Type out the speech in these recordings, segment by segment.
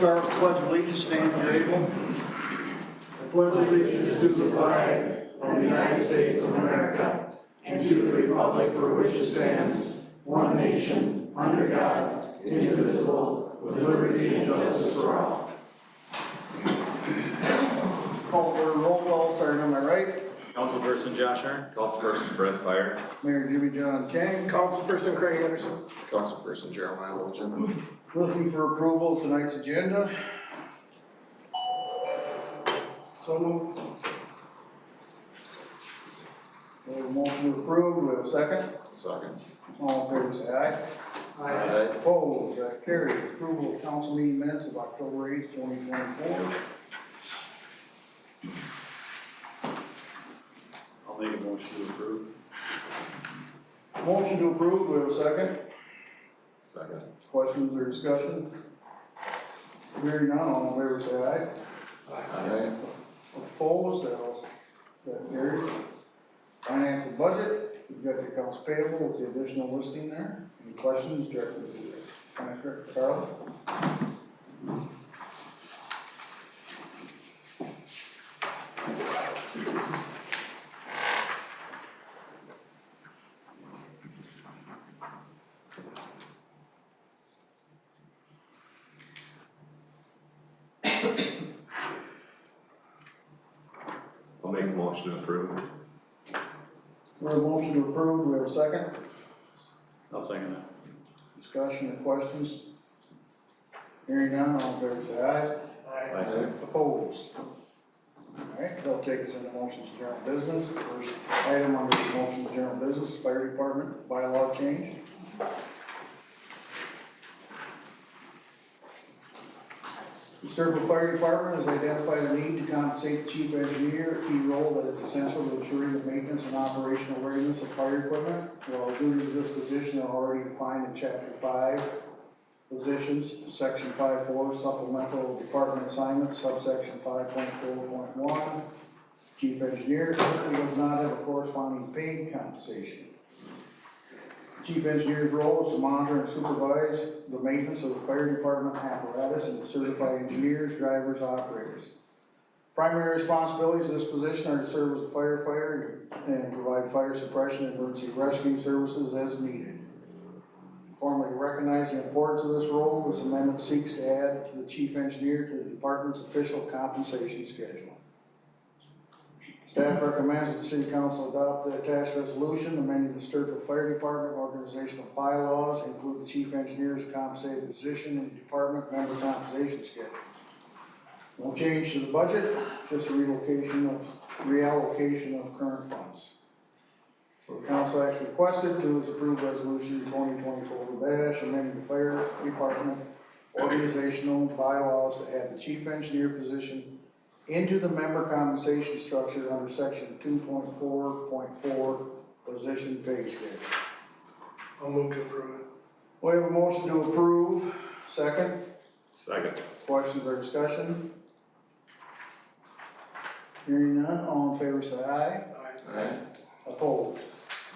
start with the Pledge of Allegiance, stand if you're able. I pledge allegiance to the flag of the United States of America and to the republic for which it stands, one nation, under God, indivisible, with liberty and justice for all. Call for a roll call, starting on my right. Councilperson Josh Aaron. Councilperson Brett Fire. Mayor Jimmy John King. Councilperson Craig Anderson. Councilperson Jeremiah Littleton. Looking for approval of tonight's agenda. So moved. We have a motion to approve, do we have a second? Second. All in favor, say aye. Aye. Opposed, that carried. Approval of council meeting minutes of October 8th, 2024. I'll make a motion to approve. Motion to approve, do we have a second? Second. Questions or discussion? Hearing none, all in favor, say aye. Aye. Opposed, that carries. Finance and budget, we've got the accounts payable with the additional listing there. Any questions, Director? Finance Director Carl? I'll make a motion to approve. We have a motion to approve, do we have a second? I'll second that. Discussion or questions? Hearing none, all in favor, say aye. Aye. Opposed? Alright, that'll take us into motions of general business. The first item under the motions of general business, fire department bylaw change. The Stewartville Fire Department has identified a need to compensate the chief engineer, a key role that is essential to ensuring the maintenance and operational readiness of fire equipment. While duties of this position are already defined in Chapter 5, positions, Section 5.4, supplemental department assignment, subsection 5.4.1. Chief engineer certainly does not have a corresponding paid compensation. Chief engineer's role is to monitor and supervise the maintenance of the fire department apparatus and to certify engineers, drivers, operators. Primary responsibilities of this position are to serve as a firefighter and provide fire suppression and emergency rescue services as needed. Formally recognizing the importance of this role, this amendment seeks to add the chief engineer to the department's official compensation schedule. Staff recommends that the City Council adopt the attached resolution amending the Stewartville Fire Department organizational bylaws, include the chief engineer's compensated position in the department member compensation schedule. No change to the budget, just a reallocation of current funds. So the council action requested to is approve resolution 2024- amending the fire department organizational bylaws to add the chief engineer position into the member compensation structure under section 2.4.4 position pay schedule. I'll move to approve it. We have a motion to approve. Second. Second. Questions or discussion? Hearing none, all in favor say aye. Aye. Opposed?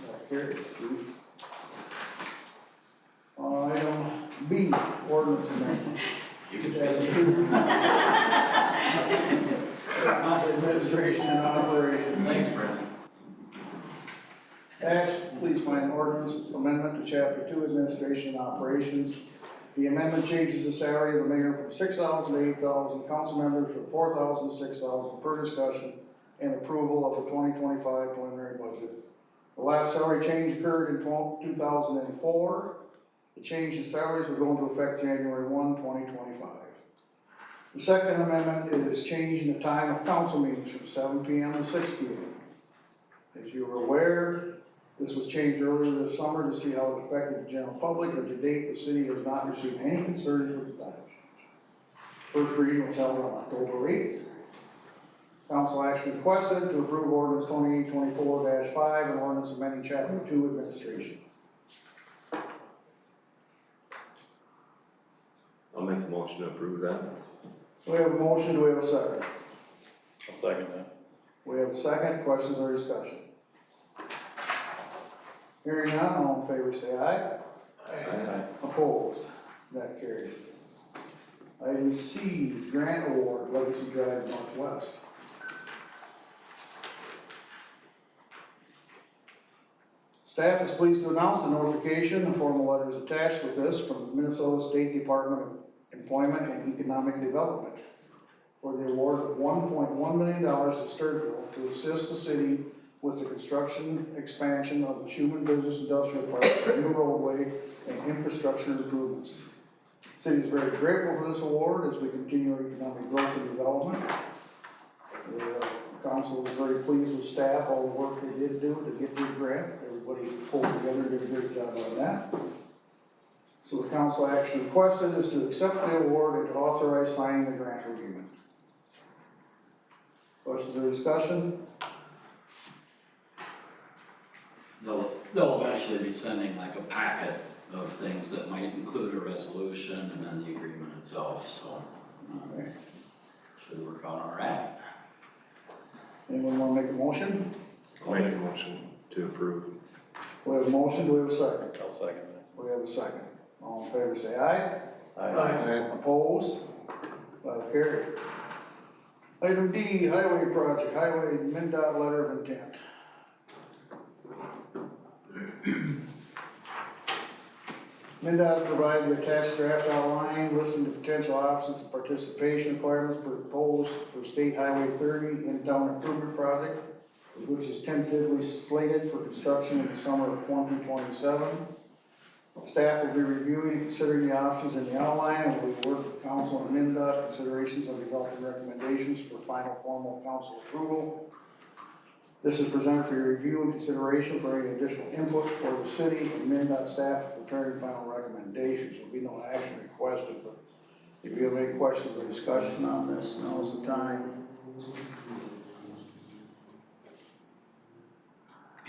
That carries. Item B, ordinance amendment. You can Administration and operation. Thanks, Brent. Next, please find ordinance amendment to chapter 2, administration and operations. The amendment changes the salary of the mayor from $6,000 to $8,000, council members from $4,000 to $6,000 per discussion and approval of the 2025 preliminary budget. The last salary change occurred in 2004. The change in salaries will go into effect January 1, 2025. The second amendment is changing the time of council meetings from 7 p.m. to 6 p.m. As you are aware, this was changed earlier this summer to see how it affected the general public, but to date, the city has not received any concerns with the time change. First reading was held on October 8th. Council action requested to approve ordinance 2824-5 and ordinance amending chapter 2 administration. I'll make a motion to approve that. We have a motion, do we have a second? I'll second that. We have a second, questions or discussion? Hearing none, all in favor say aye. Aye. Opposed? That carries. Item C, grant award, Legacy Drive Northwest. Staff is pleased to announce the notification, the formal letter is attached with this from the Minnesota State Department of Employment and Economic Development for the award of $1.1 million to Stewartville to assist the city with the construction expansion of the Schumann Business Industrial Park, new roadway, and infrastructure improvements. The city is very grateful for this award as we continue our economic growth and development. The council is very pleased with staff, all the work they did do to get this grant. Everybody pulled together and did a great job on that. So the council action requested is to accept the award and to authorize signing the grant agreement. Questions or discussion? They'll eventually be sending like a packet of things that might include a resolution and then the agreement itself, so. Okay. Should work out all right. Anyone want to make a motion? I'll make a motion to approve. We have a motion, do we have a second? I'll second We have a second. All in favor say aye. that. Opposed? Carried. Item D, highway project, highway MnDOT letter of intent. MnDOT has provided the attached draft outline listing the potential options and participation requirements proposed for State Highway 30 in-town improvement project, which is tentatively slated for construction in the summer of 2027. Staff will be reviewing and considering the options in the outline and will work with council and MnDOT considerations on developing recommendations for final formal council approval. This is presented for your review and consideration for any additional input for the city and MnDOT staff preparing final recommendations. There will be no action requested, but if you have any questions or discussion on this, now's the time.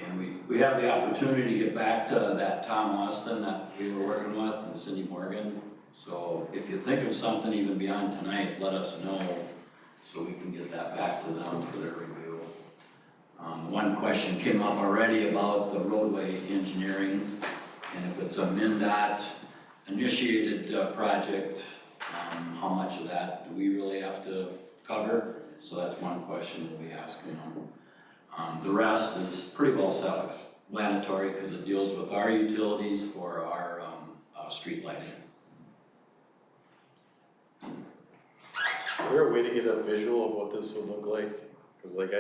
And we have the opportunity to get back to that Tom Austin that we were working with and Cindy Morgan. So if you think of something even beyond tonight, let us know so we can get that back to them for their review. One question came up already about the roadway engineering, and if it's a MnDOT initiated project, how much of that do we really have to cover? So that's one question we'll be asking them. The rest is pretty well self-explanatory because it deals with our utilities or our street lighting. Is there a way to get a visual of what this would look like? Cause like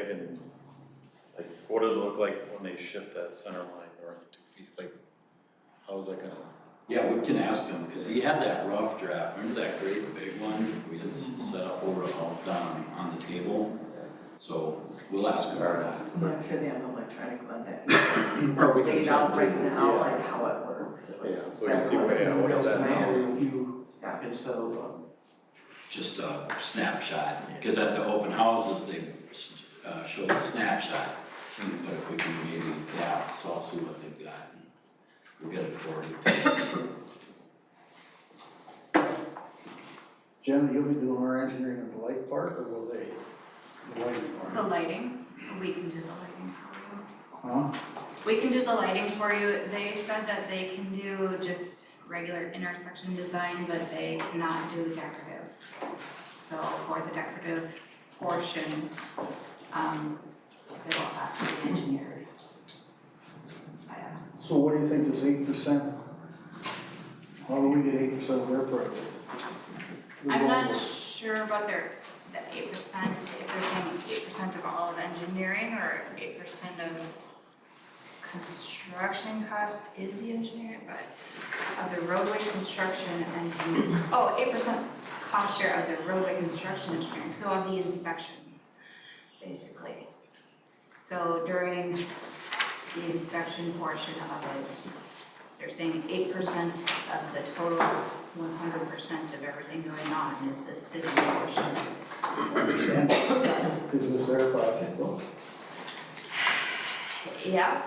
what does it look like when they shift that center line north 2 feet? Like, how is that gonna? Yeah, we can ask him because he had that rough draft. Remember that great big one we had set up over on the table? So we'll ask him for that. I'm not sure they have an electronic one that Or we can laid out send right it. now, Yeah. like how it works. Yeah, so we can see what is that now? Review Yeah. instead of Just a snapshot, because at the open houses, they show the snapshot. But if we can maybe, yeah, so I'll see what they've got and we'll get it for you. Jen, you'll be doing our engineering of the light part, or will they? The lighting The part? lighting, we can do the lighting for you. Huh? We can do the lighting for you. They said that they can do just regular intersection design, but they cannot do decorative. So for the decorative portion, it will have to be engineered by us. So what do you think this 8%? How do we get 8% of their project? I'm not sure about the 8%, if they're saying 8% of all of engineering or 8% of construction cost is the engineering, but of the roadway construction and, 8% cost share of the roadway construction engineering, so of the inspections, basically. So during the inspection portion of it, they're saying 8% of the total 100% of everything going on is the city portion. Understand? Is this their project though? Yeah.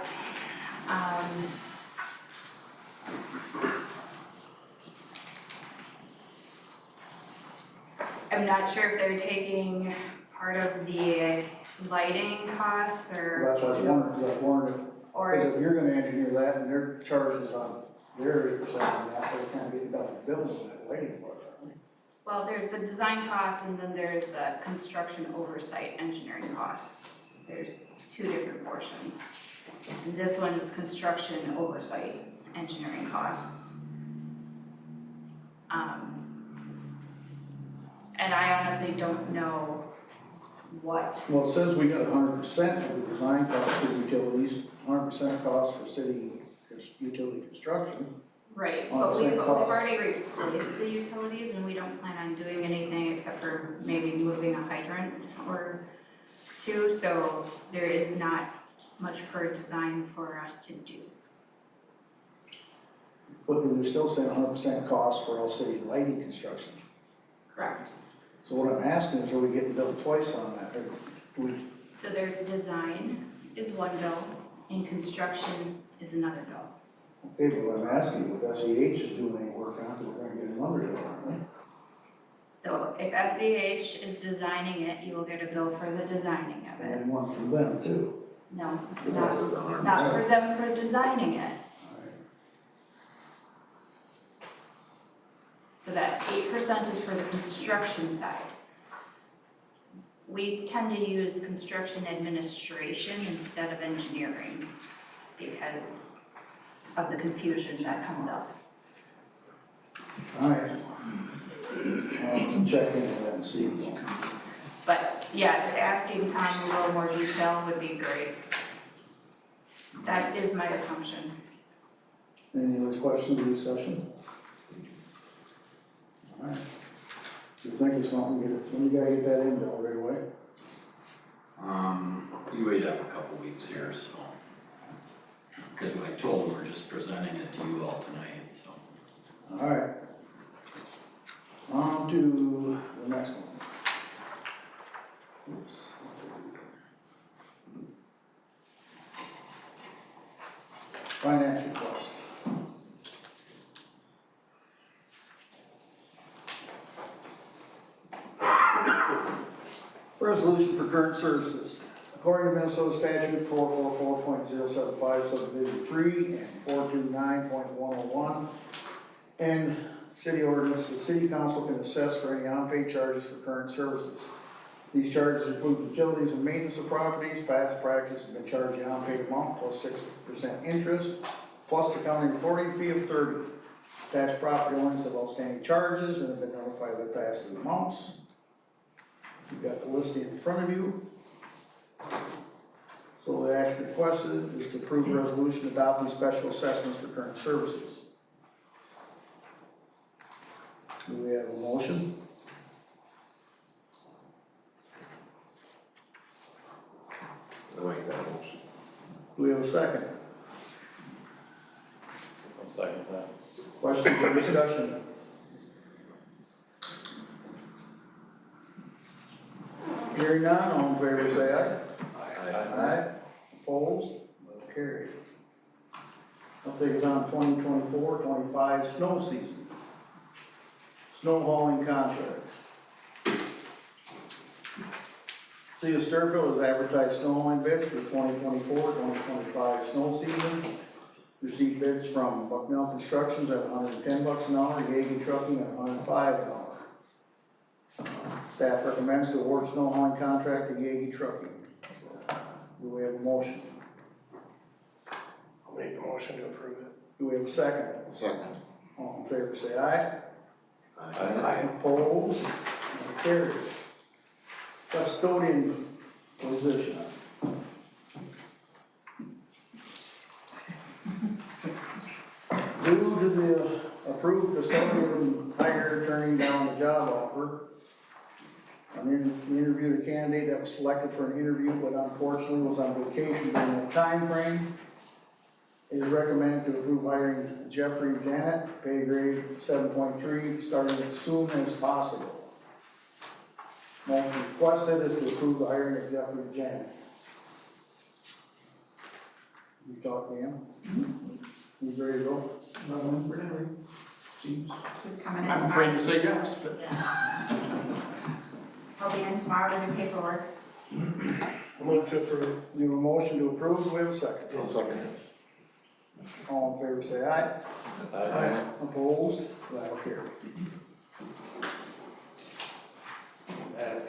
I'm not sure if they're taking part of the lighting costs or. That's what I was wondering, Or because if you're gonna engineer that and their charges on their 8% on that, they kind of get double billed with that lighting part, aren't they? Well, there's the design costs and then there's the construction oversight engineering costs. There's two different portions. And this one is construction oversight engineering costs. And I honestly don't know what, Well, it says we got 100% of the design costs for utilities, 100% cost for city utility construction. right, On but the we've same cost. already replaced the utilities and we don't plan on doing anything except for maybe moving a hydrant or two, so there is not much for design for us to do. But then they're still saying 100% cost for all city lighting construction. Correct. So what I'm asking is, are we getting billed twice on that? Or do we, So there's design is one bill and construction is another bill. okay, but what I'm asking you, if SEH is doing any work on it, we're gonna get another bill, aren't we? So if SEH is designing it, you will get a bill for the designing of And it. then one from them too. No, This is our. not for them for designing it. So that 8% is for the construction side. We tend to use construction administration instead of engineering because of the confusion that comes up. All right. I'll check into that and see. But yeah, asking Tom a little more detail would be great. That is my assumption. Any other questions or discussion? All right. If you think of something, get it, when you gotta get that in, Bill, right away. You wait up a couple weeks here, so. Because I told them we're just presenting it to you all tonight, so. All right. On to the next one. Oops. Finance request. Resolution for current services. According to Minnesota statute 444.075 subdivision 3 and 429.101, and city ordinance, the city council can assess for any unpaid charges for current services. These charges include utilities and maintenance of properties. Past practice has been charged the unpaid amount plus 6% interest, plus the county reporting fee of 30. Attached property owners have outstanding charges and have been notified of their past due amounts. You've got the listing in front of you. So the action requested is to approve a resolution adopting special assessments for current services. Do we have a motion? I'll make that motion. Do we have a second? I'll second that. Questions or discussion? Hearing none, all in favor say aye. Aye. Opposed? Motion carried. Update is on 2024-25 snow season. Snow hauling contract. City of Stewartville has advertised snow hauling bids for 2024-2025 snow season. Received bids from Bucknell Constructions at $110 an hour, Yagi Trucking at $105 an hour. Staff recommends to award snow hauling contract to Yagi Trucking. Do we have a motion? I'll make the motion to approve it. Do we have a second? Second. All in favor say aye. Aye. Opposed? Motion carried. Custodian position. Due to the approved custodian hire turning down the job offer, we interviewed a candidate that was selected for an interview but unfortunately was on vacation during that time frame. It is recommended to approve hiring Jeffrey Janet, pay grade 7.3, starting as soon as possible. Motion requested is to approve the hiring of Jeffrey Janet. You talk to him? He's ready to go? He's coming in I'm tomorrow. afraid to say yes, but He'll be in tomorrow to do paperwork. I'll move to approve. We have a motion to approve, do we have a second? I'll second it. All in favor, say aye. Aye. Opposed? That'll carry.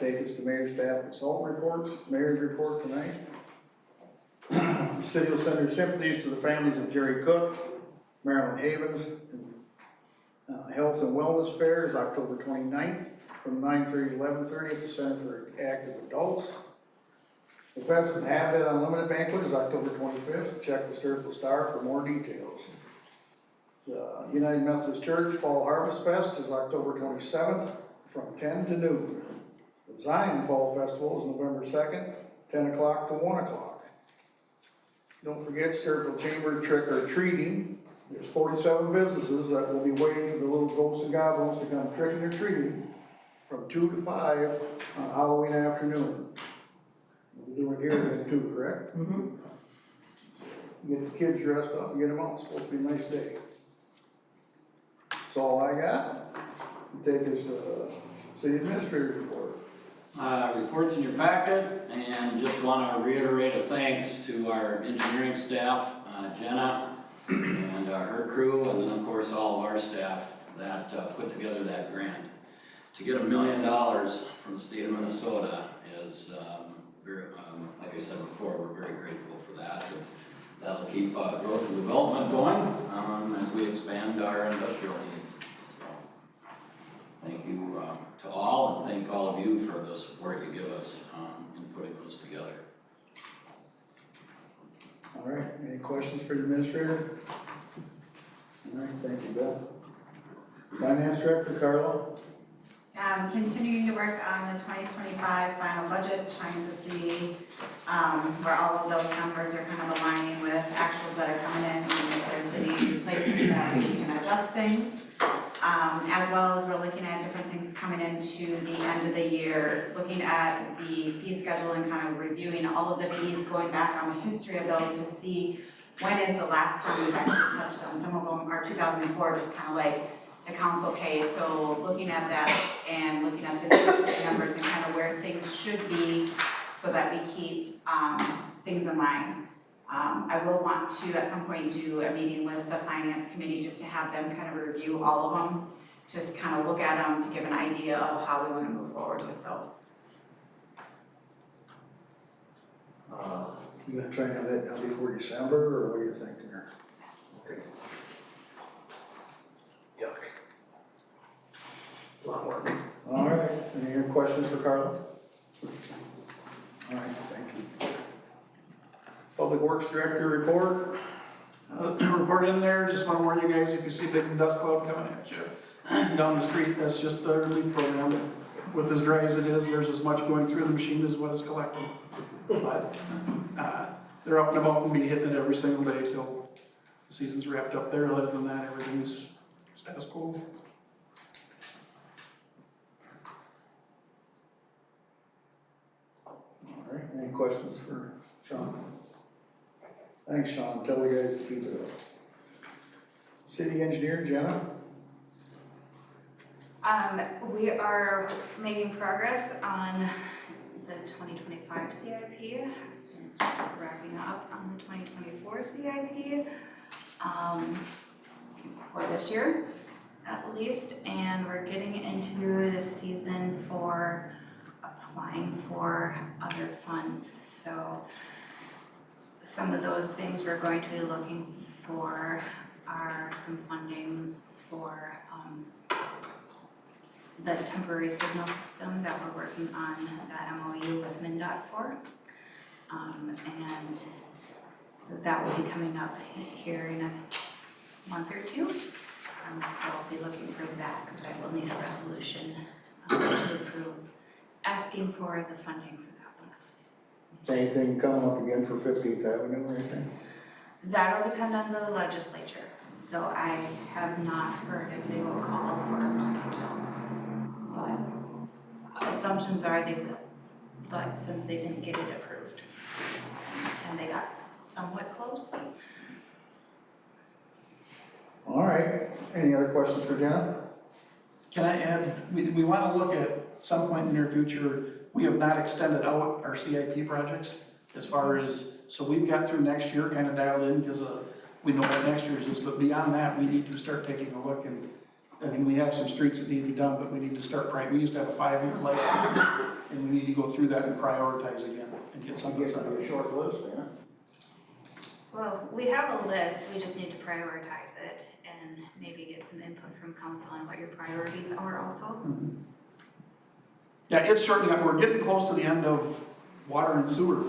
take us to mayor's staff consultant reports, mayor's report tonight. The city will send their sympathies to the families of Jerry Cook, Marilyn Havens, and Health and Wellness Fair is October 29th from 9:30 to 11:30 at the Center for Active Adults. The Fest and Habitat Unlimited Banquet is October 25th. Check the Stewartville Star for more details. The United Methodist Church Fall Harvest Fest is October 27th from 10 to noon. The Zion Fall Festival is November 2nd, 10 o'clock to 1 o'clock. Don't forget Stewartville Chamber Trick or Treating. There's 47 businesses that will be waiting for the little ghosts and goblins to come tricking or treating from 2 to 5 on Halloween afternoon. We'll be doing it here again too, correct? Mm-hmm. Get the kids dressed up and get them out. It's supposed to be a nice day. That's all I got. Take us to city administrator's report. Reports in your packet, and just want to reiterate a thanks to our engineering staff, Jenna and her crew, and then of course all of our staff that put together that grant. To get $1 million from the state of Minnesota is very, like I said before, we're very grateful for that. That'll keep growth and development going as we expand our industrial needs. So, thank you to all, and thank all of you for the support you give us in putting those together. All right, any questions for the administrator? All right, thank you, Beth. Finance director, Carla? Continuing to work on the 2025 final budget, trying to see where all of those numbers are kind of aligning with actuals that are coming in, and if there's any places that we can adjust things. As well as we're looking at different things coming into the end of the year, looking at the fee schedule and kind of reviewing all of the fees, going back on the history of those to see when is the last time we've actually touched them. Some of them are 2004, just kind of like the council pay, so looking at that and looking at the numbers and kind of where things should be so that we keep things in line. I will want to at some point do a meeting with the finance committee just to have them kind of review all of them, just kind of look at them to give an idea of how we want to move forward with those. You gonna try and have that done before December, or what are you thinking there? Yes. Okay. Yuck. A lot of work. All right, any other questions for Carla? All right, thank you. Public Works Director report. Report in there, just want to warn you guys, if you see a big dust cloud coming at you down the street, that's just the lead program. With as dry as it is, there's as much going through the machine as what it's collecting. But they're up and about and be hitting it every single day till the season's wrapped up there. Other than that, everything's status quo. All right, any questions for Sean? Thanks, Sean. Tell the guys to keep it up. City engineer, Jenna? We are making progress on the 2025 CIP. It's wrapping up on the 2024 CIP for this year at least, and we're getting into the season for applying for other funds. So some of those things we're going to be looking for are some funding for the temporary signal system that we're working on the MOU with MnDOT for. And so that will be coming up here in a month or two. So I'll be looking for that because I will need a resolution to approve asking for the funding for that one. Is anything coming up again for 15th Avenue or anything? That'll depend on the legislature. So I have not heard if they will call for a funding bill. But assumptions are they will. But since they didn't get it approved and they got somewhat close. All right, any other questions for Jenna? Can I add, we want to look at some point in the near future, we have not extended out our CIP projects as far as, so we've got through next year kind of dialed in because we know what next year's is, but beyond that, we need to start taking a look and I mean, we have some streets that need to be done, but we need to start we used to have a 5-year life, and we need to go through that and prioritize again and get I something guess set up. it'd be a short list, man. Well, we have a list, we just need to prioritize it and maybe get some input from council on what your priorities are also. Yeah, it's shortening up, we're getting close to the end of water and sewer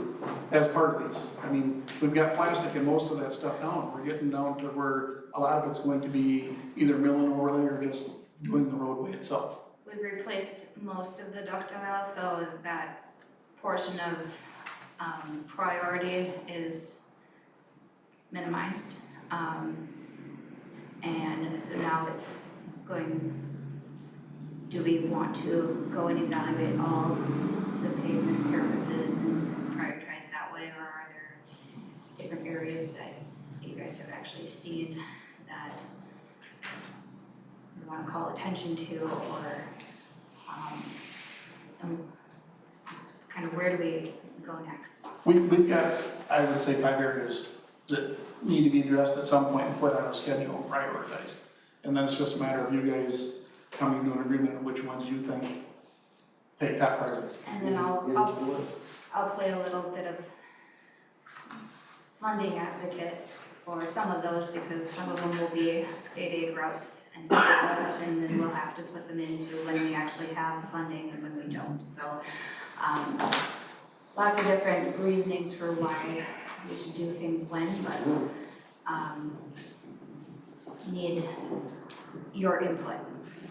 as part of these. I mean, we've got plastic and most of that stuff down, we're getting down to where a lot of it's going to be either mill and overlay or just doing the roadway itself. We've replaced most of the ductile, so that portion of priority is minimized. And so now it's going, do we want to go and evaluate all the pavement surfaces and prioritize that way, or are there different areas that you guys have actually seen that you want to call attention to, or kind of where do we go next? We've got, I would say, 5 areas that need to be addressed at some point and put on a schedule and prioritized. And then it's just a matter of you guys coming to an agreement on which ones you think take top priority. And then Get us the list. I'll play a little bit of funding advocate for some of those, because some of them will be state aid routes and then we'll have to put them into when we actually have funding and when we don't. So lots of different reasonings for why we should do things when, but need your input.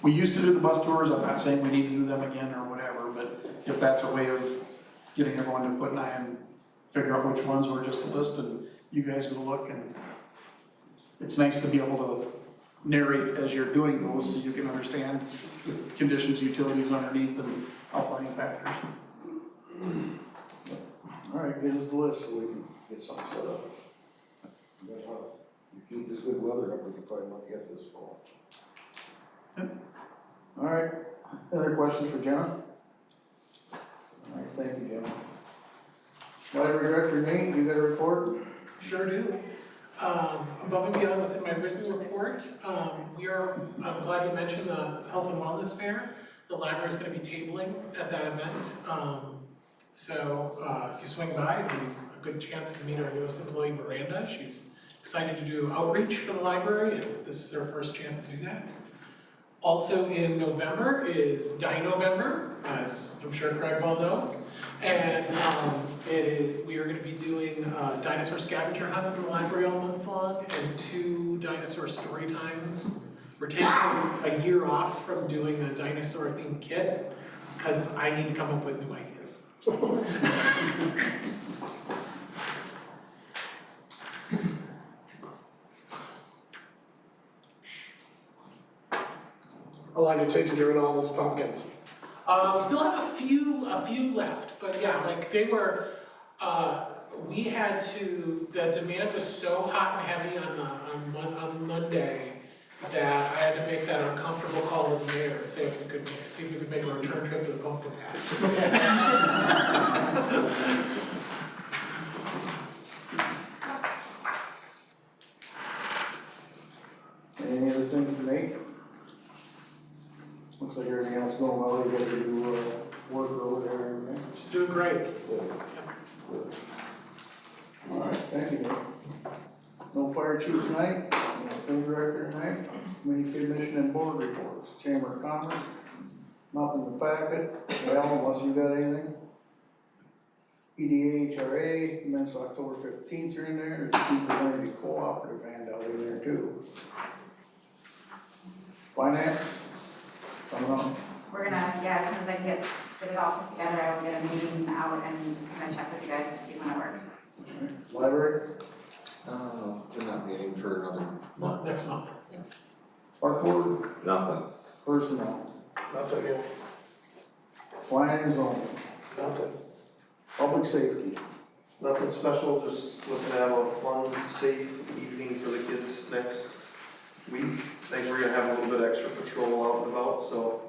We used to do the bus tours, I'm not saying we need to do them again or whatever, but if that's a way of getting everyone to put an eye and figure out which ones, or just a list and you guys go look, and it's nice to be able to narrate as you're doing those so you can understand the conditions, utilities underneath, and outlining factors. All right, get us the list so we can get something set up. You guys want, you keep this good weather up, we can probably look at this fall. Yep. All right, other questions for Jenna? All right, thank you, Jenna. Library Director Nate, you got a report? Sure do. Above and beyond what's in my written report, I'm glad you mentioned the Health and Wellness Fair. The library is going to be tabling at that event. So if you swing by, it'll be a good chance to meet our newest employee, Miranda. She's excited to do outreach for the library, and this is her first chance to do that. Also in November is Dino-Vember, as I'm sure Craig well knows. And we are going to be doing a dinosaur scavenger hunt in the library all month long and 2 dinosaur story times. We're taking a year off from doing a dinosaur themed kit because I need to come up with new ideas. So. How long did it take to get rid of all those pumpkins? We still have a few left, but yeah, like they were, we had to, the demand was so hot and heavy on Monday that I had to make that uncomfortable call with the mayor and see if we could make a return trip to the pumpkin patch. Any other things for Nate? Looks like everything else going well, you got to do work over there and everything. She's doing great. Good. All right, thank you, Nate. No fire chief tonight, no pool director tonight, committee commission and board reports, Chamber of Commerce, nothing in the packet, well, unless you got anything. EDA, minutes October 15th are in there, there's Keeper Energy Cooperative handout in there too. Finance, coming on. We're gonna, as soon as I get it all put together, I will get a meeting out and kind of check with you guys to see when it works. Library, We're not meeting for another month. Next month. park board, Nothing. personnel, Nothing new. planning and zoning, Nothing. public safety. Nothing special, just looking to have a fun, safe evening for the kids next week. I think we're gonna have a little bit extra patrol out and about, so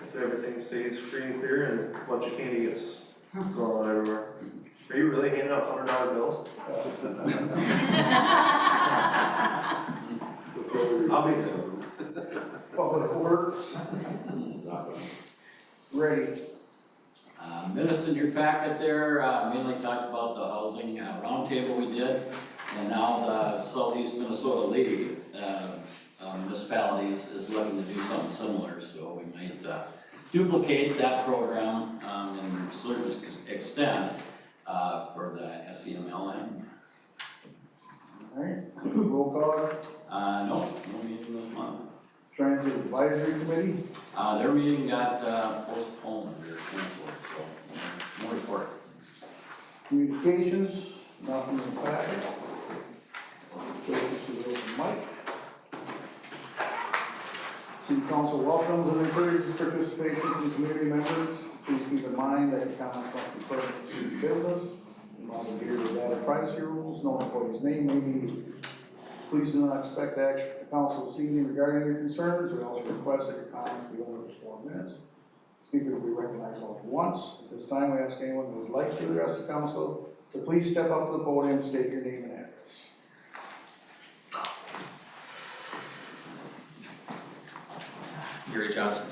if everything stays free and clear and a bunch of candy gets thrown everywhere. Are you really handing out $100 bills? I'll be there. Public Works, ready. Minutes in your packet there, mainly talked about the housing roundtable we did. And now the Southeast Minnesota League of municipalities is looking to do something similar, so we might duplicate that program in a certain extent for the SEMLM. Alright, roll call, No meeting this month. Transit Advisory Committee, Their meeting got postponed or canceled, so no report. Communications, nothing in the packet. So this is open mic. City Council welcomes and encourages participation from community members. Please keep in mind that comments must be pertinent to city business. You must adhere to data privacy rules, no employee's name may be used. Please do not expect action from the council this evening regarding your concerns. We also request that your comments be limited to 4 minutes. Speaker will be recognized only once. At this time, we ask anyone who would like to address the council to please step up to the podium, state your name and address. Gary Johnson,